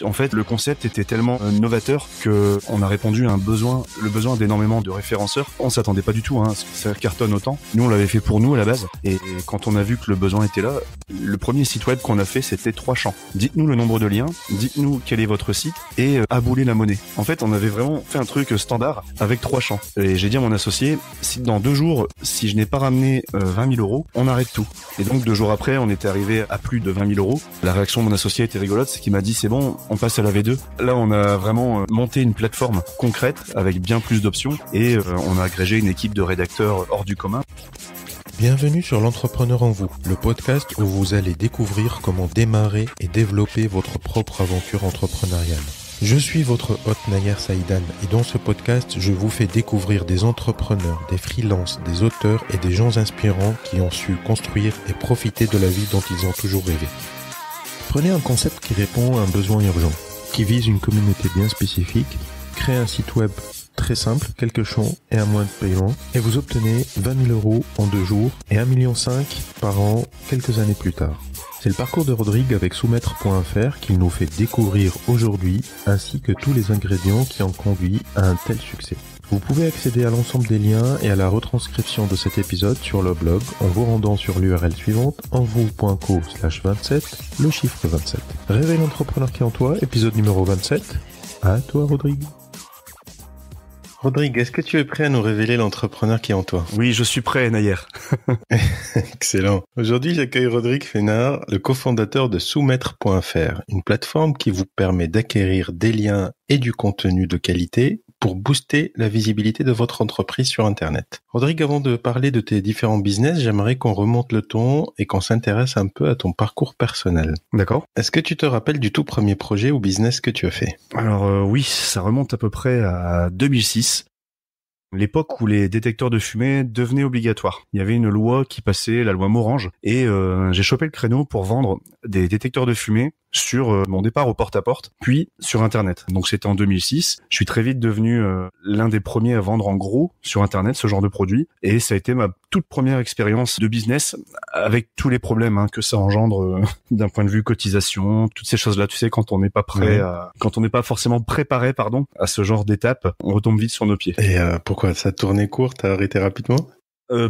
En fait, le concept était tellement novateur que on a répondu à le besoin d'énormément de référenceurs. On s'attendait pas du tout, à ce que ça cartonne autant. Nous, on l'avait fait pour nous à la base. Et quand on a vu que le besoin était là, le premier site web qu'on a fait, c'était 3 champs. Dites-nous le nombre de liens, dites-nous quel est votre site et aboulez la monnaie. En fait, on avait vraiment fait un truc standard avec 3 champs. Et j'ai dit à mon associé, si dans 2 jours, si je n'ai pas ramené 20 000 euros, on arrête tout. Et donc 2 jours après, on était arrivé à plus de 20 000 euros. La réaction de mon associé était rigolote, c'est qu'il m'a dit c'est bon, on passe à la V2. Là, on a vraiment monté une plateforme concrète avec bien plus d'options et on a agrégé une équipe de rédacteurs hors du commun. Bienvenue sur l'Entrepreneur en vous, le podcast où vous allez découvrir comment démarrer et développer votre propre aventure entrepreneuriale. Je suis votre hôte Nayer Saïdan et dans ce podcast, je vous fais découvrir des entrepreneurs, des freelances, des auteurs et des gens inspirants qui ont su construire et profiter de la vie dont ils ont toujours rêvé. Prenez un concept qui répond à un besoin urgent, qui vise une communauté bien spécifique, créez un site web très simple, quelques champs et un moyen de paiement, et vous obtenez 20 000 euros en 2 jours et 1,5 million par an quelques années plus tard. C'est le parcours de Rodrigue avec Soumettre.fr qu'il nous fait découvrir aujourd'hui, ainsi que tous les ingrédients qui ont conduit à un tel succès. Vous pouvez accéder à l'ensemble des liens et à la retranscription de cet épisode sur le blog en vous rendant sur l'URL suivante envou.co/27, le chiffre 27. Réveille l'entrepreneur qui est en toi, épisode numéro 27. À toi Rodrigue. Rodrigue, est-ce que tu es prêt à nous révéler l'entrepreneur qui est en toi? Oui, je suis prêt, Nayer. Excellent. Aujourd'hui, j'accueille Rodrigue Fénard, le cofondateur de Soumettre.fr, une plateforme qui vous permet d'acquérir des liens et du contenu de qualité pour booster la visibilité de votre entreprise sur Internet. Rodrigue, avant de parler de tes différents business, j'aimerais qu'on remonte le ton et qu'on s'intéresse un peu à ton parcours personnel. D'accord. Est-ce que tu te rappelles du tout premier projet ou business que tu as fait? Alors oui, ça remonte à peu près à 2006. L'époque où les détecteurs de fumée devenaient obligatoires. Il y avait une loi qui passait, la loi Morange, et j'ai chopé le créneau pour vendre des détecteurs de fumée sur mon départ au porte-à-porte, puis sur Internet. Donc c'était en 2006. Je suis très vite devenu l'un des premiers à vendre en gros sur Internet ce genre de produit, et ça a été ma toute première expérience de business avec tous les problèmes que ça engendre d'un point de vue cotisation, toutes ces choses-là. Tu sais, quand on n'est pas prêt, quand on n'est pas forcément préparé, à ce genre d'étape, on retombe vite sur nos pieds. Et pourquoi ça tournait court, t'as arrêté rapidement?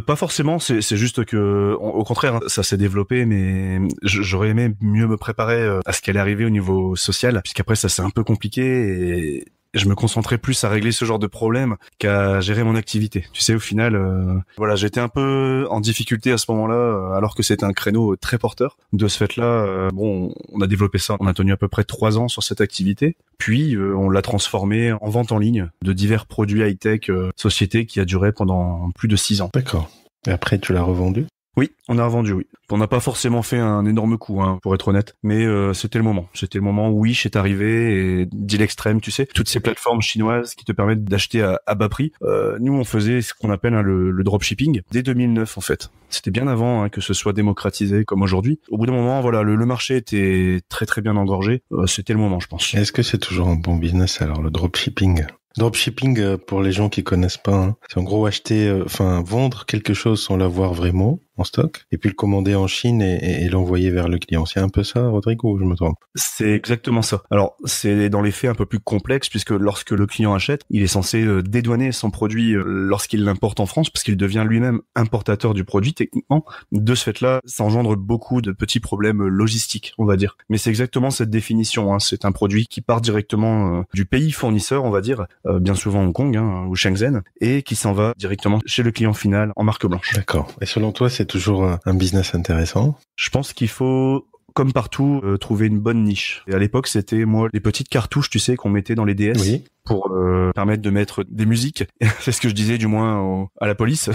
Pas forcément, c'est juste que, au contraire, ça s'est développé, mais j'aurais aimé mieux me préparer à ce qui allait arriver au niveau social, puisqu'après ça c'est un peu compliqué et je me concentrais plus à régler ce genre de problème qu'à gérer mon activité. Tu sais, au final, j'étais un peu en difficulté à ce moment-là, alors que c'était un créneau très porteur. De ce fait-là, on a développé ça. On a tenu à peu près 3 ans sur cette activité. Puis, on l'a transformé en vente en ligne de divers produits high-tech, société qui a duré pendant plus de 6 ans. D'accord. Et après, tu l'as revendu? Oui, on a revendu, oui. On n'a pas forcément fait un énorme coup, pour être honnête, mais c'était le moment. C'était le moment où Wish est arrivé et Deal Extreme, tu sais, toutes ces plateformes chinoises qui te permettent d'acheter à bas prix. Nous, on faisait ce qu'on appelle le dropshipping dès 2009 en fait. C'était bien avant que ce soit démocratisé comme aujourd'hui. Au bout d'un moment, le marché était très très bien engorgé. C'était le moment, je pense. Est-ce que c'est toujours un bon business alors, le dropshipping? Dropshipping, pour les gens qui connaissent pas, c'est en gros vendre quelque chose sans l'avoir vraiment en stock, et puis le commander en Chine et l'envoyer vers le client. C'est un peu ça, Rodrigue, ou je me trompe? C'est exactement ça. Alors, c'est dans les faits un peu plus complexe, puisque lorsque le client achète, il est censé dédouaner son produit lorsqu'il l'importe en France, parce qu'il devient lui-même importateur du produit, techniquement. De ce fait-là, ça engendre beaucoup de petits problèmes logistiques, on va dire. Mais c'est exactement cette définition. C'est un produit qui part directement du pays fournisseur, on va dire, bien souvent Hong Kong ou Shenzhen, et qui s'en va directement chez le client final en marque blanche. D'accord. Et selon toi, c'est toujours un business intéressant? Je pense qu'il faut, comme partout, trouver une bonne niche. Et à l'époque, c'était les petites cartouches, tu sais, qu'on mettait dans les DS. Oui. Pour permettre de mettre des musiques. C'est ce que je disais du moins à la police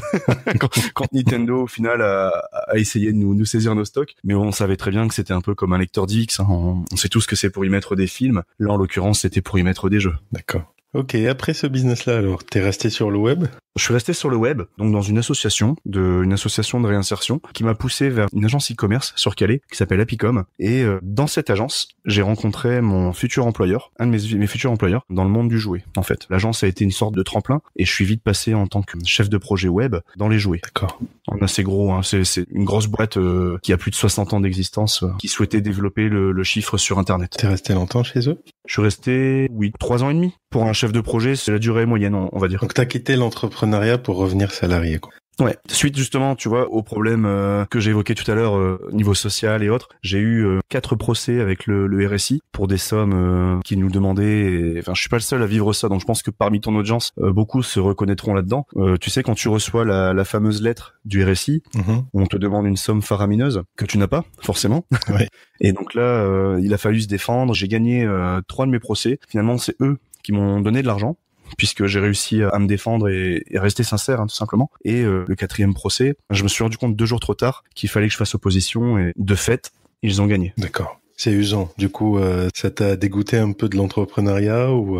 quand Nintendo au final a essayé de nous saisir nos stocks. Mais on savait très bien que c'était un peu comme un lecteur DX. On sait tous que c'est pour y mettre des films. Là, en l'occurrence, c'était pour y mettre des jeux. D'accord. Ok, après ce business-là, alors, t'es resté sur le web? Je suis resté sur le web, donc dans une association de réinsertion qui m'a poussé vers une agence e-commerce sur Calais qui s'appelle Apicom. Et dans cette agence, j'ai rencontré mon futur employeur, un de mes futurs employeurs dans le monde du jouet. En fait, l'agence a été une sorte de tremplin et je suis vite passé en tant que chef de projet web dans les jouets. D'accord. On a assez gros, hein, c'est une grosse boîte qui a plus de 60 ans d'existence, qui souhaitait développer le chiffre sur Internet. T'es resté longtemps chez eux? Je suis resté, 3 ans et demi. Pour un chef de projet, c'est la durée moyenne, on va dire. Donc t'as quitté l'entrepreneuriat pour revenir salarié, quoi. Ouais. Suite justement, tu vois, au problème que j'ai évoqué tout à l'heure, niveau social et autres, j'ai eu 4 procès avec le RSI pour des sommes qui nous demandaient. Enfin, je suis pas le seul à vivre ça, donc je pense que parmi ton audience, beaucoup se reconnaîtront là-dedans. Tu sais, quand tu reçois la fameuse lettre du RSI, où on te demande une somme faramineuse que tu n'as pas forcément. Ouais. Et donc là, il a fallu se défendre. J'ai gagné 3 de mes procès. Finalement, c'est eux qui m'ont donné de l'argent, puisque j'ai réussi à me défendre et rester sincère, hein, tout simplement. Et le 4e procès, je me suis rendu compte 2 jours trop tard qu'il fallait que je fasse opposition, et de fait, ils ont gagné. D'accord. C'est usant. Du coup, ça t'a dégoûté un peu de l'entrepreneuriat ou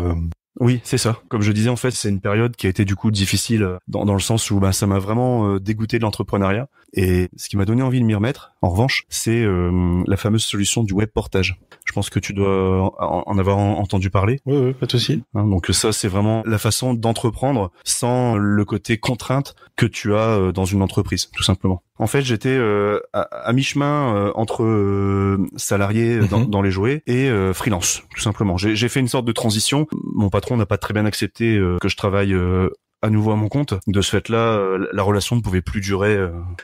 Oui, c'est ça. Comme je disais, en fait, c'est une période qui a été du coup difficile dans le sens où ça m'a vraiment dégoûté de l'entrepreneuriat. Et ce qui m'a donné envie de m'y remettre, en revanche, c'est la fameuse solution du web portage. Je pense que tu dois en avoir entendu parler. Oui, pas de souci. Donc ça, c'est vraiment la façon d'entreprendre sans le côté contrainte que tu as dans une entreprise, tout simplement. En fait, j'étais à mi-chemin entre salarié dans les jouets et freelance, tout simplement. J'ai fait une sorte de transition. Mon patron n'a pas très bien accepté que je travaille à nouveau à mon compte. De ce fait-là, la relation ne pouvait plus durer.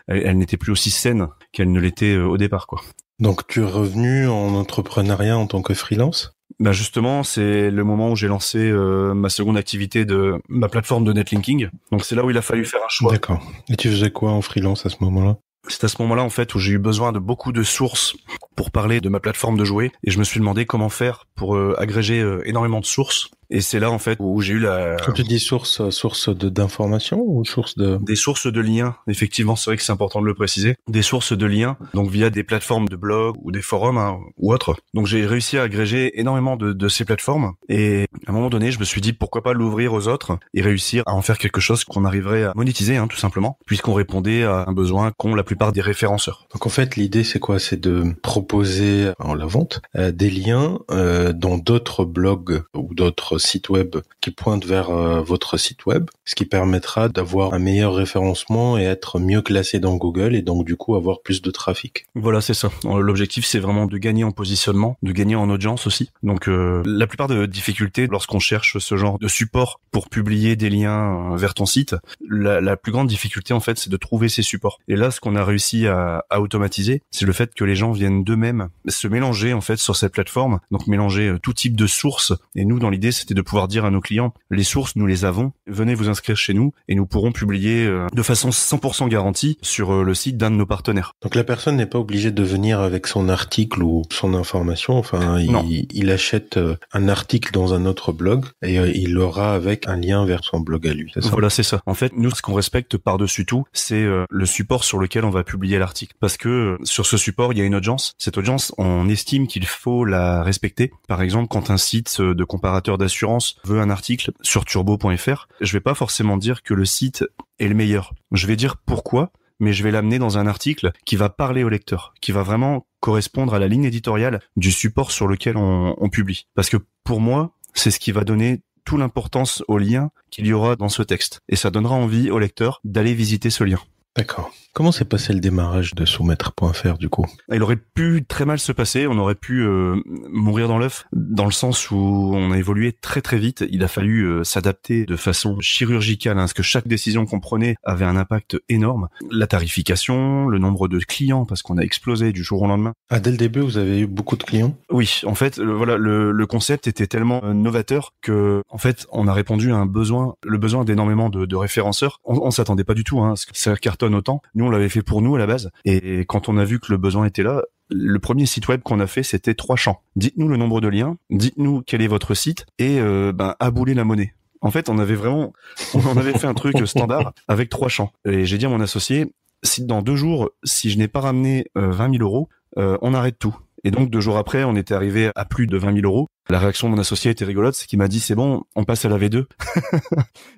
Elle n'était plus aussi saine qu'elle ne l'était au départ, quoi. Donc tu es revenu en entrepreneuriat en tant que freelance? Ben justement, c'est le moment où j'ai lancé ma seconde activité de ma plateforme de netlinking. Donc c'est là où il a fallu faire un choix. D'accord. Et tu faisais quoi en freelance à ce moment-là? C'est à ce moment-là, en fait, où j'ai eu besoin de beaucoup de sources pour parler de ma plateforme de jouets. Et je me suis demandé comment faire pour agréger énormément de sources. Et c'est là, en fait, où j'ai eu Quand tu dis source d'information ou source de... Des sources de liens. Effectivement, c'est vrai que c'est important de le préciser. Des sources de liens, donc via des plateformes de blog ou des forums, hein, ou autres. Donc j'ai réussi à agréger énormément de ces plateformes. Et à un moment donné, je me suis dit pourquoi pas l'ouvrir aux autres et réussir à en faire quelque chose qu'on arriverait à monétiser, hein, tout simplement, puisqu'on répondait à un besoin qu'ont la plupart des référenceurs. Donc en fait, l'idée c'est quoi? C'est de proposer en la vente des liens dans d'autres blogs ou d'autres sites web qui pointent vers votre site web, ce qui permettra d'avoir un meilleur référencement et être mieux classé dans Google et donc du coup avoir plus de trafic. Voilà, c'est ça. L'objectif, c'est vraiment de gagner en positionnement, de gagner en audience aussi. Donc la plupart des difficultés lorsqu'on cherche ce genre de support pour publier des liens vers ton site, la plus grande difficulté en fait, c'est de trouver ces supports. Et là, ce qu'on a réussi à automatiser, c'est le fait que les gens viennent d'eux-mêmes se mélanger en fait sur cette plateforme, donc mélanger tout type de sources. Et nous, dans l'idée, c'était de pouvoir dire à nos clients, les sources, nous les avons, venez vous inscrire chez nous et nous pourrons publier de façon 100% garantie sur le site d'un de nos partenaires. Donc la personne n'est pas obligée de venir avec son article ou son information, enfin il achète un article dans un autre blog et il aura avec un lien vers son blog à lui. C'est ça? Voilà, c'est ça. En fait, nous, ce qu'on respecte par-dessus tout, c'est le support sur lequel on va publier l'article. Parce que sur ce support, il y a une audience. Cette audience, on estime qu'il faut la respecter. Par exemple, quand un site de comparateur d'assurance veut un article sur turbo.fr, je vais pas forcément dire que le site est le meilleur. Je vais dire pourquoi, mais je vais l'amener dans un article qui va parler au lecteur, qui va vraiment correspondre à la ligne éditoriale du support sur lequel on publie. Parce que pour moi, c'est ce qui va donner toute l'importance au lien qu'il y aura dans ce texte. Et ça donnera envie au lecteur d'aller visiter ce lien. D'accord. Comment s'est passé le démarrage de Soumettre.fr du coup? Il aurait pu très mal se passer, on aurait pu mourir dans l'œuf, dans le sens où on a évolué très très vite. Il a fallu s'adapter de façon chirurgicale, parce que chaque décision qu'on prenait avait un impact énorme. La tarification, le nombre de clients, parce qu'on a explosé du jour au lendemain. Ah, dès le début, vous avez eu beaucoup de clients? Oui, en fait, le concept était tellement novateur que, en fait, on a répondu à un besoin, le besoin d'énormément de référenceurs. On s'attendait pas du tout, parce que ça cartonne autant. Nous, on l'avait fait pour nous à la base. Et quand on a vu que le besoin était là, le premier site web qu'on a fait, c'était 3 champs. Dites-nous le nombre de liens, dites-nous quel est votre site et aboulez la monnaie. En fait, on avait fait un truc standard avec 3 champs. Et j'ai dit à mon associé, si dans 2 jours, si je n'ai pas ramené 20 000 euros, on arrête tout. Et donc 2 jours après, on était arrivé à plus de 20 000 euros. La réaction de mon associé était rigolote, c'est qu'il m'a dit c'est bon, on passe à la V2.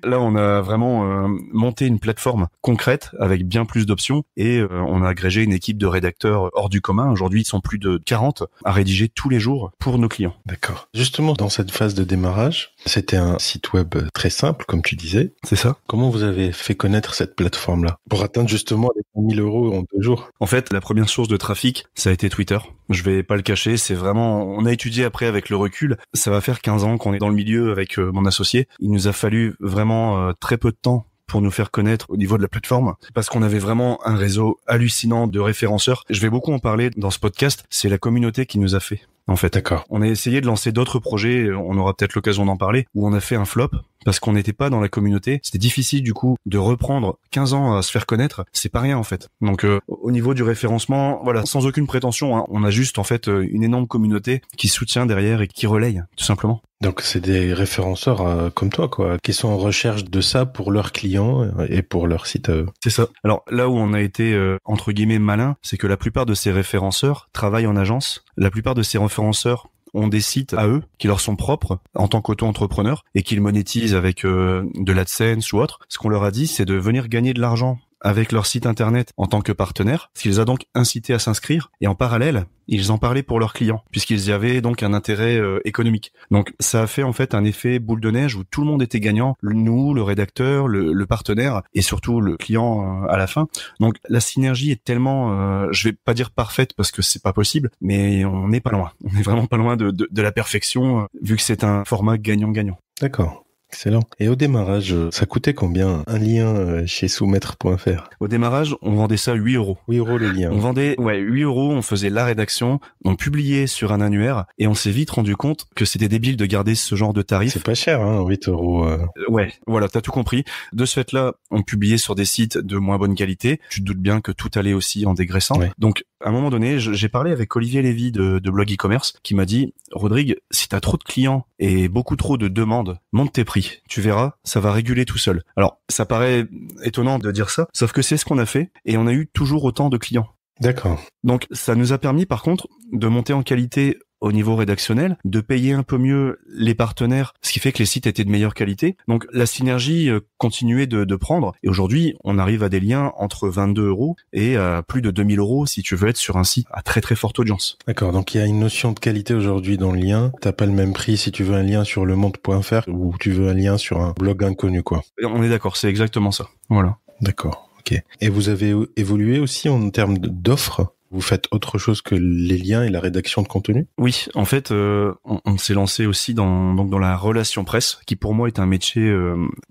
Là, on a vraiment monté une plateforme concrète avec bien plus d'options et on a agrégé une équipe de rédacteurs hors du commun. Aujourd'hui, ils sont plus de 40 à rédiger tous les jours pour nos clients. D'accord. Justement, dans cette phase de démarrage, c'était un site web très simple, comme tu disais. C'est ça. Comment vous avez fait connaître cette plateforme-là pour atteindre justement les 1 000 € en 2 jours? En fait, la première source de trafic, ça a été Twitter. Je vais pas le cacher, c'est vraiment, on a étudié après avec le recul. Ça va faire 15 ans qu'on est dans le milieu avec mon associé. Il nous a fallu vraiment très peu de temps pour nous faire connaître au niveau de la plateforme, parce qu'on avait vraiment un réseau hallucinant de référenceurs. Je vais beaucoup en parler dans ce podcast, c'est la communauté qui nous a fait. En fait, d'accord. On a essayé de lancer d'autres projets, on aura peut-être l'occasion d'en parler, où on a fait un flop parce qu'on n'était pas dans la communauté. C'était difficile du coup de reprendre 15 ans à se faire connaître, c'est pas rien en fait. Donc au niveau du référencement, voilà, sans aucune prétention, hein, on a juste en fait une énorme communauté qui soutient derrière et qui relaye, tout simplement. Donc c'est des référenceurs comme toi, quoi, qui sont en recherche de ça pour leurs clients et pour leur site à eux. C'est ça. Alors là où on a été entre guillemets malin, c'est que la plupart de ces référenceurs travaillent en agence. La plupart de ces référenceurs ont des sites à eux qui leur sont propres en tant qu'auto-entrepreneurs et qu'ils monétisent avec de l'AdSense ou autre. Ce qu'on leur a dit, c'est de venir gagner de l'argent avec leur site internet en tant que partenaire, ce qui les a donc incités à s'inscrire, et en parallèle, ils en parlaient pour leurs clients, puisqu'ils y avaient donc un intérêt économique. Donc ça a fait en fait un effet boule de neige où tout le monde était gagnant, nous, le rédacteur, le partenaire, et surtout le client à la fin. Donc la synergie est tellement, je vais pas dire parfaite parce que c'est pas possible, mais on n'est pas loin. On est vraiment pas loin de la perfection, vu que c'est un format gagnant-gagnant. D'accord. Excellent. Et au démarrage, ça coûtait combien un lien chez soumettre.fr? Au démarrage, on vendait ça 8 €. 8 € le lien. On vendait 8 €, on faisait la rédaction, on publiait sur un annuaire et on s'est vite rendu compte que c'était débile de garder ce genre de tarif. C'est pas cher, hein, 8 €. Ouais, voilà, t'as tout compris. De ce fait-là, on publiait sur des sites de moins bonne qualité. Tu te doutes bien que tout allait aussi en dégraissant. Ouais. Donc, à un moment donné, j'ai parlé avec Olivier Lévy de Blog e-commerce qui m'a dit « Rodrigue, si t'as trop de clients et beaucoup trop de demandes, monte tes prix. Tu verras, ça va réguler tout seul. » Alors, ça paraît étonnant de dire ça, sauf que c'est ce qu'on a fait et on a eu toujours autant de clients. D'accord. Donc, ça nous a permis, par contre, de monter en qualité au niveau rédactionnel, de payer un peu mieux les partenaires, ce qui fait que les sites étaient de meilleure qualité. Donc la synergie continuait de prendre, et aujourd'hui on arrive à des liens entre 22 € et plus de 2000 € si tu veux être sur un site à très très forte audience. D'accord, donc il y a une notion de qualité aujourd'hui dans le lien. T'as pas le même prix si tu veux un lien sur lemonde.fr ou tu veux un lien sur un blog inconnu, quoi. Et on est d'accord, c'est exactement ça. Voilà. D'accord, ok. Et vous avez évolué aussi en termes d'offres? Vous faites autre chose que les liens et la rédaction de contenu? Oui, en fait, on s'est lancé aussi dans la relation presse, qui pour moi est un métier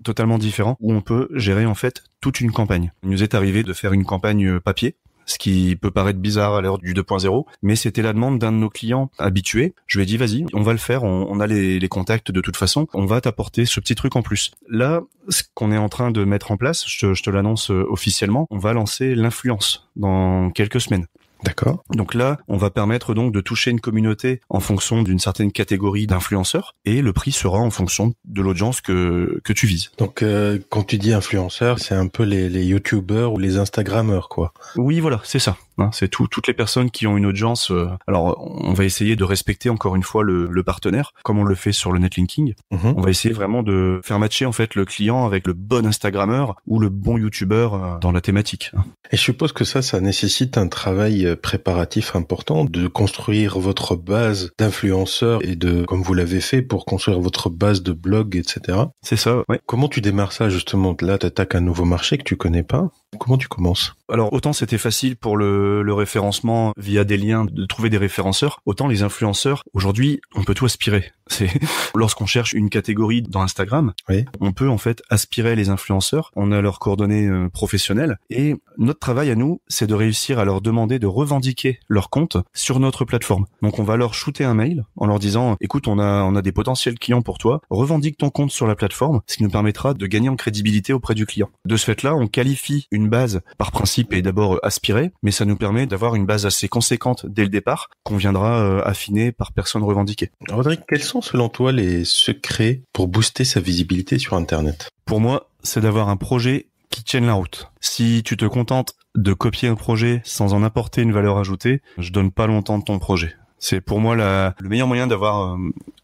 totalement différent, où on peut gérer en fait toute une campagne. Il nous est arrivé de faire une campagne papier, ce qui peut paraître bizarre à l'heure du 2.0, mais c'était la demande d'un de nos clients habitués. Je lui ai dit, vas-y, on va le faire, on a les contacts de toute façon, on va t'apporter ce petit truc en plus. Là, ce qu'on est en train de mettre en place, je te l'annonce officiellement, on va lancer l'influence dans quelques semaines. D'accord. Donc là, on va permettre donc de toucher une communauté en fonction d'une certaine catégorie d'influenceurs, et le prix sera en fonction de l'audience que tu vises. Donc quand tu dis influenceurs, c'est un peu les youtubeurs ou les instagrammeurs, quoi. Oui, voilà, c'est ça. C'est toutes les personnes qui ont une audience. Alors, on va essayer de respecter encore une fois le partenaire, comme on le fait sur le netlinking. On va essayer vraiment de faire matcher en fait le client avec le bon instagrammeur ou le bon youtubeur dans la thématique. Et je suppose que ça nécessite un travail préparatif important de construire votre base d'influenceurs et comme vous l'avez fait pour construire votre base de blog, etc. C'est ça, ouais. Comment tu démarres ça justement? Là, tu attaques un nouveau marché que tu connais pas. Comment tu commences? Alors, autant c'était facile pour le référencement via des liens de trouver des référenceurs, autant les influenceurs, aujourd'hui, on peut tout aspirer. C'est lorsqu'on cherche une catégorie dans Instagram, oui, on peut en fait aspirer les influenceurs, on a leurs coordonnées professionnelles, et notre travail à nous, c'est de réussir à leur demander de revendiquer leur compte sur notre plateforme. Donc on va leur shooter un mail en leur disant, écoute, on a des potentiels clients pour toi, revendique ton compte sur la plateforme, ce qui nous permettra de gagner en crédibilité auprès du client. De ce fait-là, on qualifie une base par principe et d'abord aspirée, mais ça nous permet d'avoir une base assez conséquente dès le départ, qu'on viendra affiner par personne revendiquée. Rodrigue, quels sont selon toi les secrets pour booster sa visibilité sur Internet? Pour moi, c'est d'avoir un projet qui tienne la route. Si tu te contentes de copier un projet sans en apporter une valeur ajoutée, je donne pas longtemps de ton projet. C'est pour moi le meilleur moyen d'avoir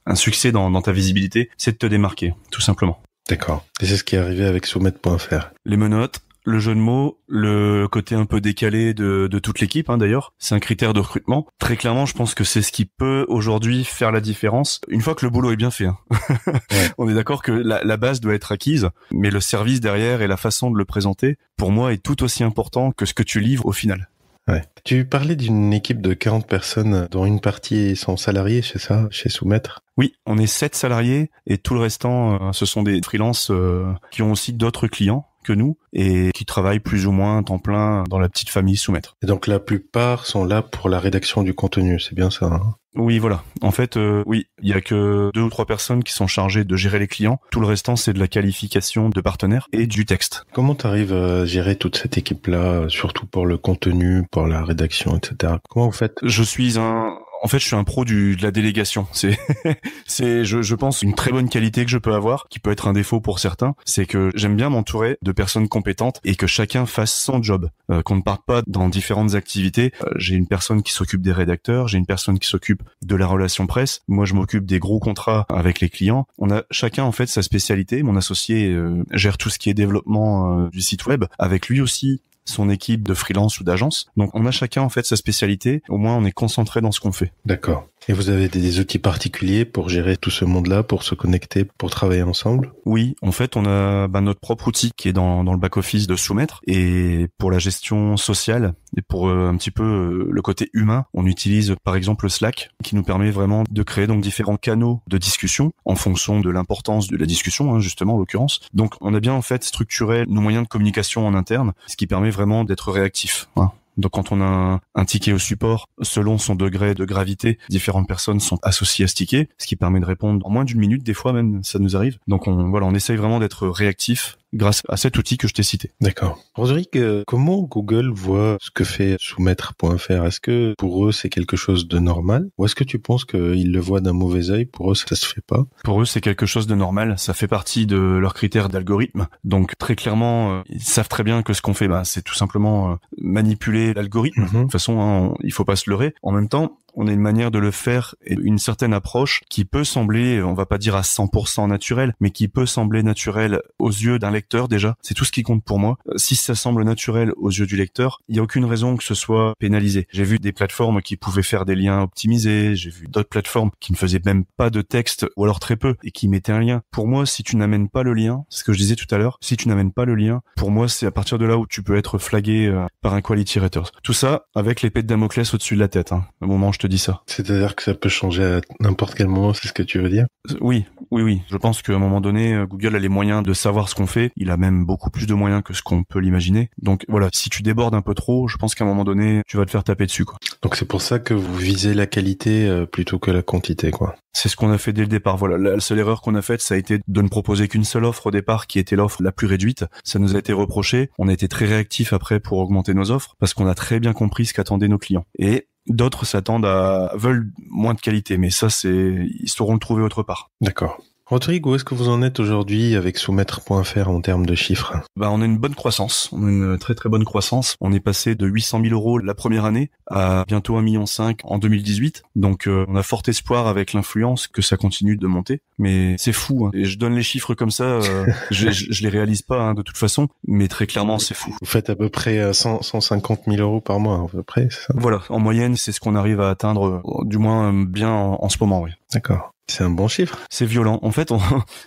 un succès dans ta visibilité, c'est de te démarquer, tout simplement. D'accord. Et c'est ce qui est arrivé avec Soumettre.fr. Les menottes, le jeu de mots, le côté un peu décalé de toute l'équipe, d'ailleurs, c'est un critère de recrutement. Très clairement, je pense que c'est ce qui peut aujourd'hui faire la différence, une fois que le boulot est bien fait. Ouais. On est d'accord que la base doit être acquise, mais le service derrière et la façon de le présenter, pour moi, est tout aussi important que ce que tu livres au final. Ouais. Tu parlais d'une équipe de 40 personnes, dont une partie sont salariés, c'est ça, chez Soumettre? Oui, on est 7 salariés et tout le restant, ce sont des freelances qui ont aussi d'autres clients que nous et qui travaillent plus ou moins à temps plein dans la petite famille Soumettre. Et donc la plupart sont là pour la rédaction du contenu, c'est bien ça, hein? Oui, voilà. En fait, oui, il y a que 2 ou 3 personnes qui sont chargées de gérer les clients. Tout le restant, c'est de la qualification de partenaires et du texte. Comment t'arrives à gérer toute cette équipe-là, surtout pour le contenu, pour la rédaction, etc. Comment vous faites? Je suis un pro de la délégation. Je pense, une très bonne qualité que je peux avoir, qui peut être un défaut pour certains, c'est que j'aime bien m'entourer de personnes compétentes et que chacun fasse son job, qu'on ne parte pas dans différentes activités. J'ai une personne qui s'occupe des rédacteurs, j'ai une personne qui s'occupe de la relation presse. Moi, je m'occupe des gros contrats avec les clients. On a chacun en fait sa spécialité. Mon associé gère tout ce qui est développement du site web. Avec lui aussi, son équipe de freelance ou d'agence. Donc on a chacun en fait sa spécialité, au moins on est concentré dans ce qu'on fait. D'accord. Et vous avez des outils particuliers pour gérer tout ce monde-là, pour se connecter, pour travailler ensemble? Oui, en fait on a notre propre outil qui est dans le back-office de Soumettre, et pour la gestion sociale et pour un petit peu le côté humain, on utilise par exemple Slack qui nous permet vraiment de créer donc différents canaux de discussion en fonction de l'importance de la discussion, justement en l'occurrence. Donc on a bien en fait structuré nos moyens de communication en interne, ce qui permet vraiment d'être réactif. Donc quand on a un ticket au support, selon son degré de gravité, différentes personnes sont associées à ce ticket, ce qui permet de répondre en moins d'une minute, des fois même ça nous arrive. Donc on essaye vraiment d'être réactif grâce à cet outil que je t'ai cité. D'accord. Rodrigue, comment Google voit ce que fait Soumettre.fr? Est-ce que pour eux c'est quelque chose de normal, ou est-ce que tu penses qu'ils le voient d'un mauvais œil? Pour eux ça se fait pas? Pour eux c'est quelque chose de normal, ça fait partie de leurs critères d'algorithme. Donc très clairement, ils savent très bien que ce qu'on fait, c'est tout simplement manipuler l'algorithme. De toute façon, il faut pas se leurrer. En même temps, on a une manière de le faire et une certaine approche qui peut sembler, on va pas dire à 100% naturelle, mais qui peut sembler naturelle aux yeux d'un lecteur déjà. C'est tout ce qui compte pour moi. Si ça semble naturel aux yeux du lecteur, il y a aucune raison que ce soit pénalisé. J'ai vu des plateformes qui pouvaient faire des liens optimisés, j'ai vu d'autres plateformes qui ne faisaient même pas de texte ou alors très peu et qui mettaient un lien. Pour moi, si tu n'amènes pas le lien, c'est ce que je disais tout à l'heure, si tu n'amènes pas le lien, pour moi, c'est à partir de là où tu peux être flagué par un quality rater. Tout ça avec l'épée de Damoclès au-dessus de la tête, au moment où je te dis ça. C'est-à-dire que ça peut changer à n'importe quel moment, c'est ce que tu veux dire? Oui. Je pense qu'à un moment donné, Google a les moyens de savoir ce qu'on fait. Il a même beaucoup plus de moyens que ce qu'on peut l'imaginer. Donc voilà, si tu débordes un peu trop, je pense qu'à un moment donné, tu vas te faire taper dessus, quoi. Donc c'est pour ça que vous visez la qualité plutôt que la quantité, quoi. C'est ce qu'on a fait dès le départ. Voilà, la seule erreur qu'on a faite, ça a été de ne proposer qu'une seule offre au départ, qui était l'offre la plus réduite. Ça nous a été reproché. On a été très réactifs après pour augmenter nos offres, parce qu'on a très bien compris ce qu'attendaient nos clients. Et d'autres veulent moins de qualité, mais ça, ils sauront le trouver autre part. D'accord. Rodrigue, où est-ce que vous en êtes aujourd'hui avec Soumettre.fr en termes de chiffres? On a une bonne croissance. On a une très très bonne croissance. On est passé de 800 000 euros la première année à bientôt 1,5 million en 2018. Donc on a fort espoir avec l'influence que ça continue de monter. Mais c'est fou. Et je donne les chiffres comme ça. Je les réalise pas de toute façon. Mais très clairement, c'est fou. Vous faites à peu près 150 000 euros par mois, à peu près, c'est ça? Voilà. En moyenne, c'est ce qu'on arrive à atteindre, du moins bien en ce moment, oui. D'accord. C'est un bon chiffre. C'est violent. En fait,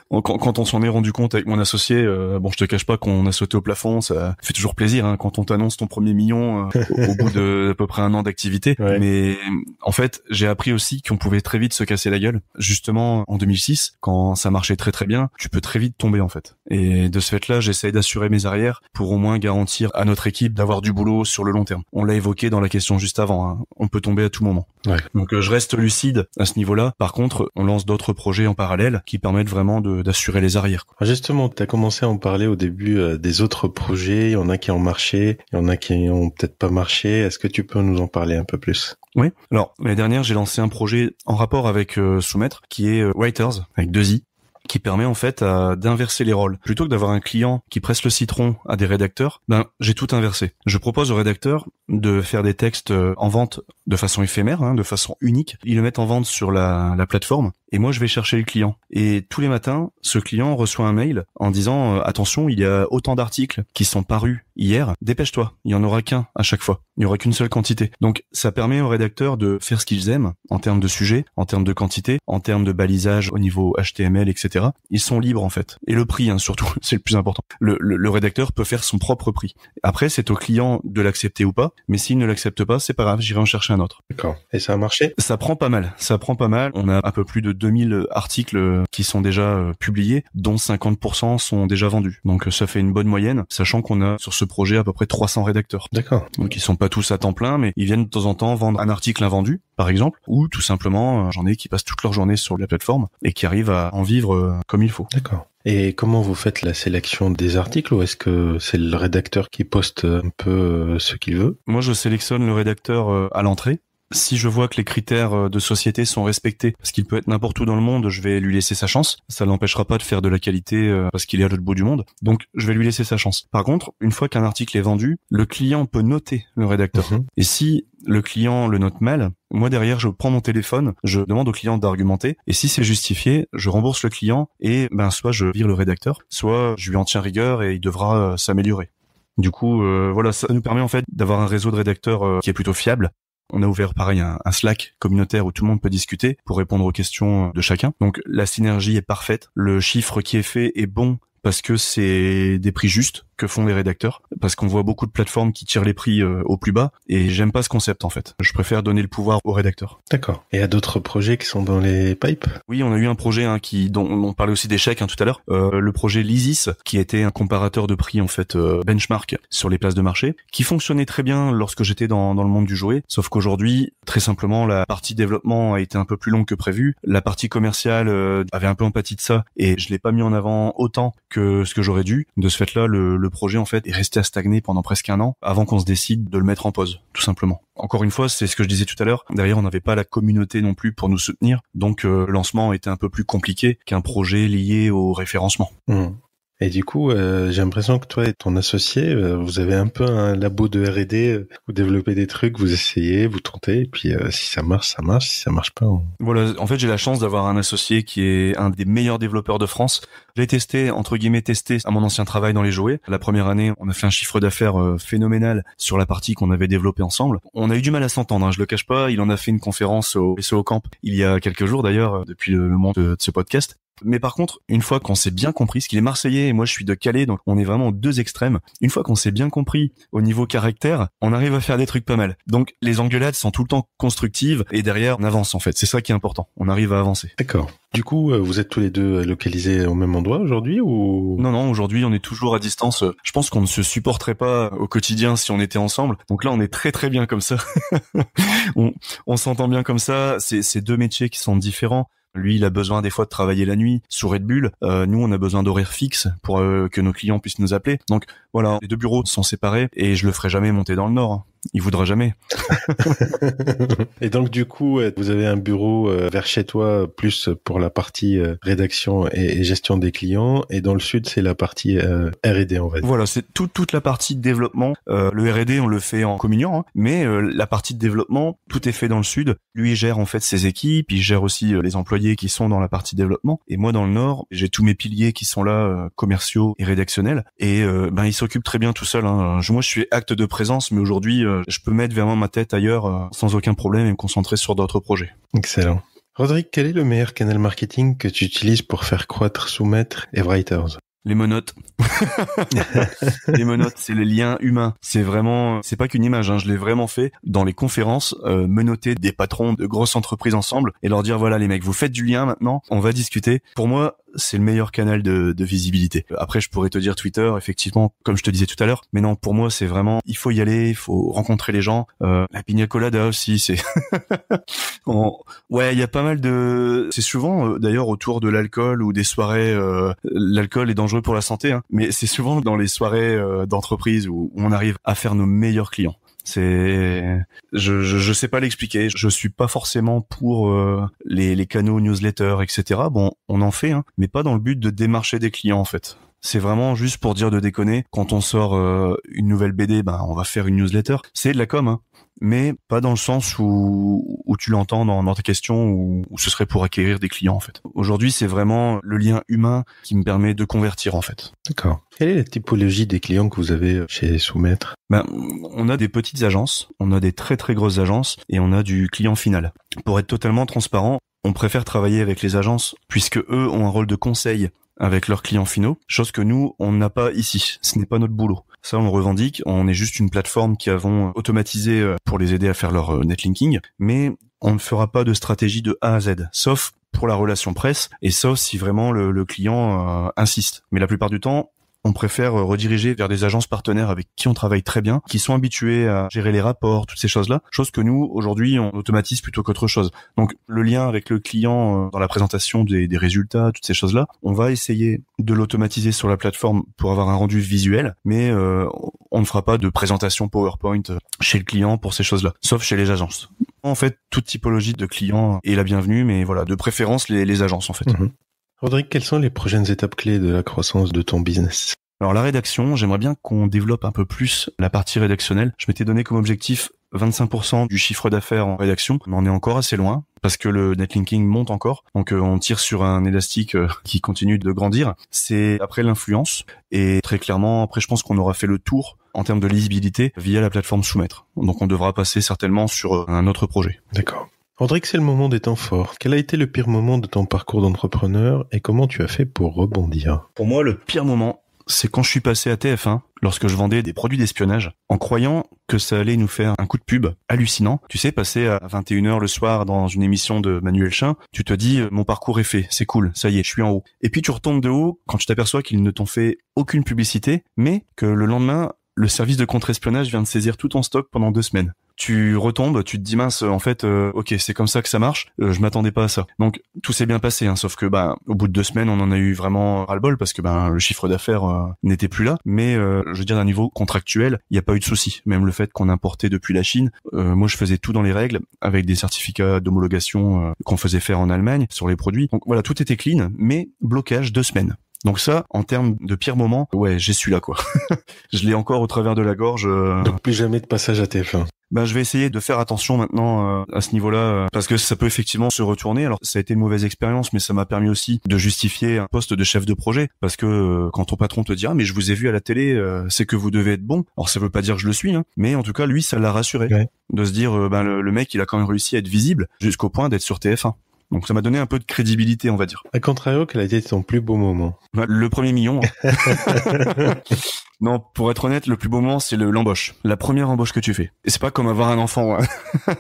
quand on s'en est rendu compte avec mon associé, je te cache pas qu'on a sauté au plafond. Ça fait toujours plaisir quand on t'annonce ton premier million au bout de à peu près 1 an d'activité. Ouais. Mais en fait, j'ai appris aussi qu'on pouvait très vite se casser la gueule. Justement, en 2006, quand ça marchait très très bien, tu peux très vite tomber en fait. Et de ce fait-là, j'essaye d'assurer mes arrières pour au moins garantir à notre équipe d'avoir du boulot sur le long terme. On l'a évoqué dans la question juste avant. On peut tomber à tout moment. Ouais. Donc je reste lucide à ce niveau-là. Par contre, on lance d'autres projets en parallèle qui permettent vraiment d'assurer les arrières. Justement, tu as commencé à en parler au début des autres projets. Il y en a qui ont marché, il y en a qui ont peut-être pas marché. Est-ce que tu peux nous en parler un peu plus? Oui. Alors, l'année dernière, j'ai lancé un projet en rapport avec Soumettre qui est Writers avec 2 i, qui permet en fait d'inverser les rôles. Plutôt que d'avoir un client qui presse le citron à des rédacteurs, j'ai tout inversé. Je propose aux rédacteurs de faire des textes en vente de façon éphémère, de façon unique. Ils le mettent en vente sur la plateforme et moi je vais chercher le client. Et tous les matins, ce client reçoit un mail en disant attention, il y a autant d'articles qui sont parus hier, dépêche-toi, il y en aura qu'un à chaque fois. Il y aura qu'une seule quantité. Donc ça permet aux rédacteurs de faire ce qu'ils aiment en termes de sujet, en termes de quantité, en termes de balisage au niveau HTML, etc. Ils sont libres en fait. Et le prix, surtout, c'est le plus important. Le rédacteur peut faire son propre prix. Après, c'est au client de l'accepter ou pas, mais s'il ne l'accepte pas, c'est pas grave, j'irai en chercher un autre. D'accord. Et ça a marché? Ça prend pas mal. On a un peu plus de 2000 articles qui sont déjà publiés, dont 50% sont déjà vendus. Donc ça fait une bonne moyenne, sachant qu'on a sur ce projet à peu près 300 rédacteurs. D'accord. Donc ils sont pas tous à temps plein, mais ils viennent de temps en temps vendre un article invendu, par exemple, ou tout simplement, j'en ai qui passent toute leur journée sur la plateforme et qui arrivent à en vivre comme il faut. D'accord. Et comment vous faites la sélection des articles, ou est-ce que c'est le rédacteur qui poste un peu ce qu'il veut? Moi, je sélectionne le rédacteur à l'entrée. Si je vois que les critères de société sont respectés, parce qu'il peut être n'importe où dans le monde, je vais lui laisser sa chance. Ça l'empêchera pas de faire de la qualité parce qu'il est à l'autre bout du monde. Donc, je vais lui laisser sa chance. Par contre, une fois qu'un article est vendu, le client peut noter le rédacteur. Et si le client le note mal, moi derrière, je prends mon téléphone, je demande au client d'argumenter, et si c'est justifié, je rembourse le client et soit je vire le rédacteur, soit je lui en tiens rigueur et il devra s'améliorer. Du coup, voilà, ça nous permet en fait d'avoir un réseau de rédacteurs qui est plutôt fiable. On a ouvert pareil un Slack communautaire où tout le monde peut discuter pour répondre aux questions de chacun. Donc la synergie est parfaite, le chiffre qui est fait est bon parce que c'est des prix justes que font les rédacteurs, parce qu'on voit beaucoup de plateformes qui tirent les prix au plus bas, et j'aime pas ce concept en fait. Je préfère donner le pouvoir aux rédacteurs. D'accord. Et il y a d'autres projets qui sont dans les pipes? Oui, on a eu un projet dont on parlait aussi d'échecs tout à l'heure, le projet Lysis, qui était un comparateur de prix en fait benchmark sur les places de marché, qui fonctionnait très bien lorsque j'étais dans le monde du jouet, sauf qu'aujourd'hui, très simplement, la partie développement a été un peu plus longue que prévu, la partie commerciale avait un peu empathie de ça, et je l'ai pas mis en avant autant que ce que j'aurais dû. De ce fait-là, le projet en fait est resté à stagner pendant presque un an avant qu'on se décide de le mettre en pause, tout simplement. Encore une fois, c'est ce que je disais tout à l'heure. Derrière, on n'avait pas la communauté non plus pour nous soutenir, donc le lancement était un peu plus compliqué qu'un projet lié au référencement. Et du coup, j'ai l'impression que toi et ton associé, vous avez un peu un labo de R&D, vous développez des trucs, vous essayez, vous tentez, et puis si ça marche, ça marche, si ça marche pas... Voilà, en fait, j'ai la chance d'avoir un associé qui est un des meilleurs développeurs de France. Je l'ai testé, entre guillemets testé, à mon ancien travail dans les jouets. La première année, on a fait un chiffre d'affaires phénoménal sur la partie qu'on avait développée ensemble. On a eu du mal à s'entendre, je le cache pas. Il en a fait une conférence au SEO Camp il y a quelques jours d'ailleurs, depuis le moment de ce podcast. Mais par contre, une fois qu'on s'est bien compris, parce qu'il est marseillais et moi je suis de Calais, donc on est vraiment aux deux extrêmes, une fois qu'on s'est bien compris au niveau caractère, on arrive à faire des trucs pas mal. Donc les engueulades sont tout le temps constructives et derrière on avance en fait, c'est ça qui est important, on arrive à avancer. D'accord. Du coup, vous êtes tous les deux localisés au même endroit aujourd'hui ou... Non, aujourd'hui on est toujours à distance. Je pense qu'on ne se supporterait pas au quotidien si on était ensemble. Donc là on est très très bien comme ça. on s'entend bien comme ça, c'est deux métiers qui sont différents. Lui, il a besoin des fois de travailler la nuit sous Red Bull. Nous, on a besoin d'horaires fixes pour que nos clients puissent nous appeler. Donc voilà, les deux bureaux sont séparés et je le ferai jamais monter dans le Nord. Il voudra jamais. Et donc du coup, vous avez un bureau vers chez toi, plus pour la partie rédaction et gestion des clients, et dans le sud, c'est la partie R&D, on va dire. Voilà, c'est toute la partie de développement. Le R&D, on le fait en communion, mais la partie de développement, tout est fait dans le sud. Lui, il gère en fait ses équipes, il gère aussi les employés qui sont dans la partie développement. Et moi, dans le nord, j'ai tous mes piliers qui sont là, commerciaux et rédactionnels. Et il s'occupe très bien tout seul. Moi, je suis acte de présence, mais aujourd'hui, je peux mettre vraiment ma tête ailleurs sans aucun problème et me concentrer sur d'autres projets. Excellent. Rodrigue, quel est le meilleur canal marketing que tu utilises pour faire croître Soumettre et Writers? Les menottes. Les menottes, c'est les liens humains. C'est pas qu'une image, je l'ai vraiment fait dans les conférences, menotter des patrons de grosses entreprises ensemble et leur dire voilà les mecs, vous faites du lien maintenant, on va discuter. Pour moi, c'est le meilleur canal de visibilité. Après, je pourrais te dire Twitter, effectivement, comme je te disais tout à l'heure. Mais non, pour moi, c'est vraiment, il faut y aller, il faut rencontrer les gens. La pina colada aussi, c'est... Ouais, il y a pas mal de... C'est souvent, d'ailleurs, autour de l'alcool ou des soirées... L'alcool est dangereux pour la santé, mais c'est souvent dans les soirées d'entreprise où on arrive à faire nos meilleurs clients. Je sais pas l'expliquer. Je suis pas forcément pour les canaux newsletter, etc. Bon, on en fait, mais pas dans le but de démarcher des clients en fait. C'est vraiment juste pour dire de déconner. Quand on sort une nouvelle BD, on va faire une newsletter. C'est de la com, mais pas dans le sens où tu l'entends dans tes questions, où ce serait pour acquérir des clients en fait. Aujourd'hui, c'est vraiment le lien humain qui me permet de convertir en fait. D'accord. Quelle est la typologie des clients que vous avez chez Soumettre ? On a des petites agences, on a des très très grosses agences et on a du client final. Pour être totalement transparent, on préfère travailler avec les agences puisque eux ont un rôle de conseil avec leurs clients finaux, chose que nous, on n'a pas ici. Ce n'est pas notre boulot. Ça, on le revendique. On est juste une plateforme qui avons automatisé pour les aider à faire leur netlinking, mais on ne fera pas de stratégie de A à Z, sauf pour la relation presse et sauf si vraiment le client insiste. Mais la plupart du temps, on préfère rediriger vers des agences partenaires avec qui on travaille très bien, qui sont habitués à gérer les rapports, toutes ces choses-là. Chose que nous, aujourd'hui, on automatise plutôt qu'autre chose. Donc, le lien avec le client dans la présentation des résultats, toutes ces choses-là, on va essayer de l'automatiser sur la plateforme pour avoir un rendu visuel, mais on ne fera pas de présentation PowerPoint chez le client pour ces choses-là, sauf chez les agences. En fait, toute typologie de client est la bienvenue, mais voilà, de préférence les agences, en fait. Mmh. Rodrigue, quelles sont les prochaines étapes clés de la croissance de ton business ? Alors la rédaction, j'aimerais bien qu'on développe un peu plus la partie rédactionnelle. Je m'étais donné comme objectif 25% du chiffre d'affaires en rédaction. On en est encore assez loin parce que le netlinking monte encore. Donc on tire sur un élastique qui continue de grandir. C'est après l'influence et très clairement, après je pense qu'on aura fait le tour en termes de lisibilité via la plateforme Soumettre. Donc on devra passer certainement sur un autre projet. D'accord. Rodrigue, c'est le moment des temps forts. Quel a été le pire moment de ton parcours d'entrepreneur et comment tu as fait pour rebondir ? Pour moi, le pire moment, c'est quand je suis passé à TF1, lorsque je vendais des produits d'espionnage, en croyant que ça allait nous faire un coup de pub hallucinant. Tu sais, passer à 21h le soir dans une émission de Manuel Chin, tu te dis, mon parcours est fait, c'est cool, ça y est, je suis en haut. Et puis tu retombes de haut quand tu t'aperçois qu'ils ne t'ont fait aucune publicité, mais que le lendemain, le service de contre-espionnage vient de saisir tout ton stock pendant 2 semaines. Tu retombes, tu te dis mince, en fait, ok, c'est comme ça que ça marche. Je m'attendais pas à ça. Donc tout s'est bien passé, hein, sauf que au bout de 2 semaines, on en a eu vraiment ras-le-bol parce que le chiffre d'affaires n'était plus là. Mais je veux dire, d'un niveau contractuel, il n'y a pas eu de souci. Même le fait qu'on importait depuis la Chine, moi je faisais tout dans les règles avec des certificats d'homologation qu'on faisait faire en Allemagne sur les produits. Donc voilà, tout était clean, mais blocage 2 semaines. Donc ça, en termes de pire moment, ouais, j'ai celui-là, quoi. Je l'ai encore au travers de la gorge. Donc plus jamais de passage à TF1. Je vais essayer de faire attention maintenant à ce niveau-là, parce que ça peut effectivement se retourner. Alors ça a été une mauvaise expérience, mais ça m'a permis aussi de justifier un poste de chef de projet, parce que quand ton patron te dit mais je vous ai vu à la télé, c'est que vous devez être bon. Alors ça veut pas dire que je le suis, hein, mais en tout cas lui ça l'a rassuré, ouais. De se dire le mec il a quand même réussi à être visible jusqu'au point d'être sur TF1. Donc ça m'a donné un peu de crédibilité, on va dire. A contrario, quel a été ton plus beau moment ? Le premier million. Non, pour être honnête, le plus beau moment, c'est l'embauche. La première embauche que tu fais. Et c'est pas comme avoir un enfant. Hein.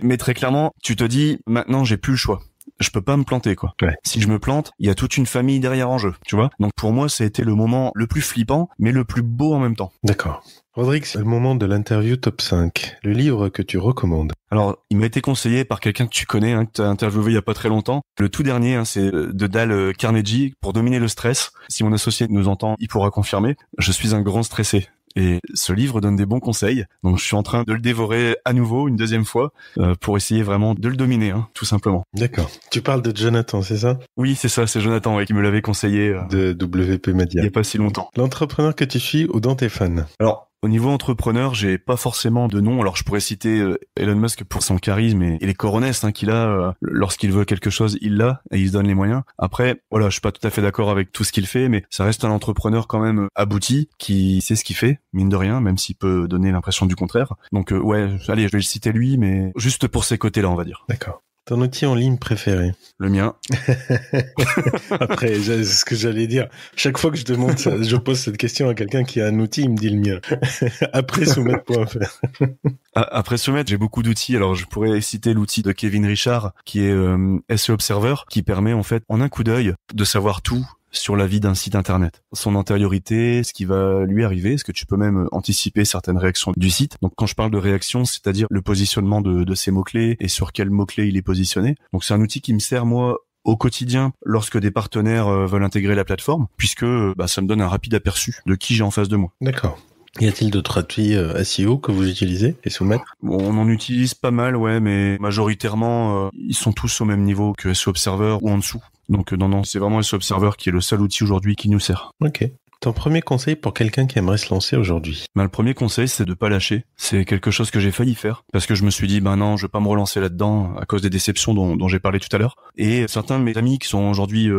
Mais très clairement, tu te dis, maintenant, j'ai plus le choix. Je peux pas me planter, quoi. Ouais. Si je me plante, il y a toute une famille derrière en jeu, tu vois. Donc pour moi, ça a été le moment le plus flippant, mais le plus beau en même temps. D'accord. Rodrigue, c'est le moment de l'interview top 5. Le livre que tu recommandes. Alors, il m'a été conseillé par quelqu'un que tu connais, hein, que tu as interviewé il y a pas très longtemps. Le tout dernier, hein, c'est de Dale Carnegie, Pour dominer le stress. Si mon associé nous entend, il pourra confirmer. Je suis un grand stressé. Et ce livre donne des bons conseils. Donc, je suis en train de le dévorer à nouveau, une deuxième fois, pour essayer vraiment de le dominer, hein, tout simplement. D'accord. Tu parles de Jonathan, c'est ça ? Oui, c'est ça, c'est Jonathan, ouais, qui me l'avait conseillé. De WP Media. Il y a pas si longtemps. L'entrepreneur que tu suis ou dont t'es fan ? Alors, au niveau entrepreneur, j'ai pas forcément de nom. Alors je pourrais citer Elon Musk pour son charisme et les coronesses qu'il a. Lorsqu'il veut quelque chose, il l'a et il se donne les moyens. Après, voilà, je suis pas tout à fait d'accord avec tout ce qu'il fait, mais ça reste un entrepreneur quand même abouti qui sait ce qu'il fait, mine de rien, même s'il peut donner l'impression du contraire. Donc ouais, allez, je vais le citer lui, mais juste pour ces côtés-là, on va dire. D'accord. Ton outil en ligne préféré ? Le mien. Après, c'est ce que j'allais dire. Chaque fois que je pose cette question à quelqu'un qui a un outil, il me dit le mien. Après Soumettre.fr. Après Soumettre, j'ai beaucoup d'outils. Alors, je pourrais citer l'outil de Kevin Richard, qui est SEO Observer, qui permet en fait, en un coup d'œil, de savoir tout sur la vie d'un site internet, son antériorité, ce qui va lui arriver, est-ce que tu peux même anticiper certaines réactions du site. Donc quand je parle de réaction, c'est-à-dire le positionnement de ces mots-clés et sur quels mots-clés il est positionné. Donc c'est un outil qui me sert moi au quotidien lorsque des partenaires veulent intégrer la plateforme, puisque ça me donne un rapide aperçu de qui j'ai en face de moi. D'accord. Y a-t-il d'autres outils SEO que vous utilisez et Soumettre ? Bon, on en utilise pas mal, ouais, mais majoritairement, ils sont tous au même niveau que SEO Observer ou en dessous. Donc non, c'est vraiment SEO Observer qui est le seul outil aujourd'hui qui nous sert. Ok. Ton premier conseil pour quelqu'un qui aimerait se lancer aujourd'hui? Le premier conseil, c'est de pas lâcher. C'est quelque chose que j'ai failli faire parce que je me suis dit, non, je vais pas me relancer là-dedans à cause des déceptions dont j'ai parlé tout à l'heure. Et certains de mes amis qui sont aujourd'hui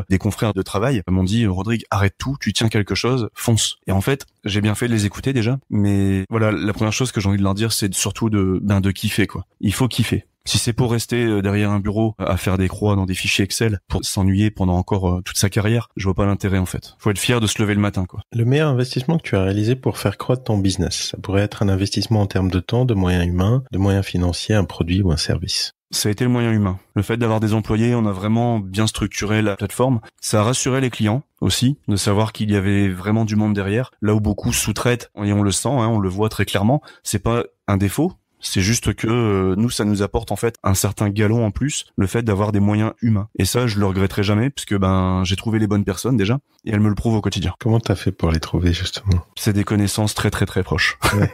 des confrères de travail m'ont dit, Rodrigue, arrête tout, tu tiens quelque chose, fonce. Et en fait, j'ai bien fait de les écouter déjà. Mais voilà, la première chose que j'ai envie de leur dire, c'est surtout de kiffer, quoi. Il faut kiffer. Si c'est pour rester derrière un bureau à faire des croix dans des fichiers Excel pour s'ennuyer pendant encore toute sa carrière, je vois pas l'intérêt en fait. Faut être fier de se lever le matin, quoi. Le meilleur investissement que tu as réalisé pour faire croître ton business, ça pourrait être un investissement en termes de temps, de moyens humains, de moyens financiers, un produit ou un service. Ça a été le moyen humain. Le fait d'avoir des employés, on a vraiment bien structuré la plateforme. Ça a rassuré les clients aussi, de savoir qu'il y avait vraiment du monde derrière. Là où beaucoup sous-traitent, et on le sent, on le voit très clairement, c'est pas un défaut. C'est juste que nous, ça nous apporte en fait un certain galon en plus, le fait d'avoir des moyens humains. Et ça, je le regretterai jamais, puisque j'ai trouvé les bonnes personnes déjà, et elles me le prouvent au quotidien. Comment t'as fait pour les trouver justement? C'est des connaissances très très très proches, ouais.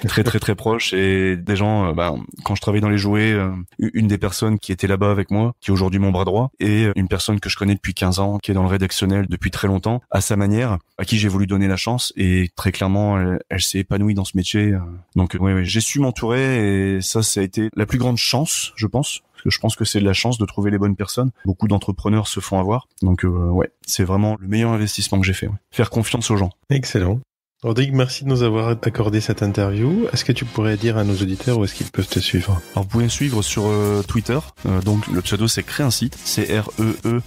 très très très proches, et des gens. Quand je travaillais dans les jouets, une des personnes qui était là-bas avec moi, qui est aujourd'hui mon bras droit, et une personne que je connais depuis 15 ans, qui est dans le rédactionnel depuis très longtemps, à sa manière, à qui j'ai voulu donner la chance, et très clairement, elle s'est épanouie dans ce métier. Donc ouais, j'ai su m'entourer. Et ça a été la plus grande chance, je pense. Parce que je pense que c'est de la chance de trouver les bonnes personnes. Beaucoup d'entrepreneurs se font avoir. Donc c'est vraiment le meilleur investissement que j'ai fait. Ouais. Faire confiance aux gens. Excellent. Rodrigue, merci de nous avoir accordé cette interview. Est-ce que tu pourrais dire à nos auditeurs où est-ce qu'ils peuvent te suivre? Alors vous pouvez me suivre sur Twitter, donc le pseudo c'est Crée un site, CREE1SITE,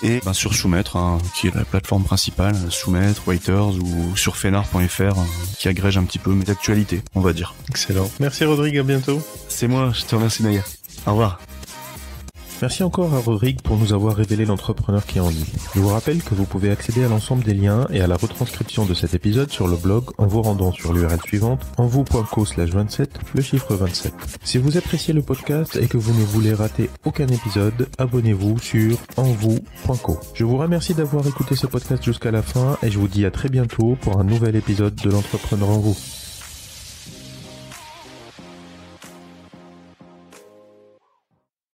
et sur Soumettre, qui est la plateforme principale, Soumettre, Waiters, ou sur Fénard.fr, qui agrège un petit peu mes actualités, on va dire. Excellent. Merci Rodrigue, à bientôt. C'est moi, je te remercie Naïa. Au revoir. Merci encore à Rodrigue pour nous avoir révélé l'entrepreneur qui est en lui. Je vous rappelle que vous pouvez accéder à l'ensemble des liens et à la retranscription de cet épisode sur le blog en vous rendant sur l'URL suivante envou.co/27, le chiffre 27. Si vous appréciez le podcast et que vous ne voulez rater aucun épisode, abonnez-vous sur envou.co. Je vous remercie d'avoir écouté ce podcast jusqu'à la fin et je vous dis à très bientôt pour un nouvel épisode de l'entrepreneur en vous.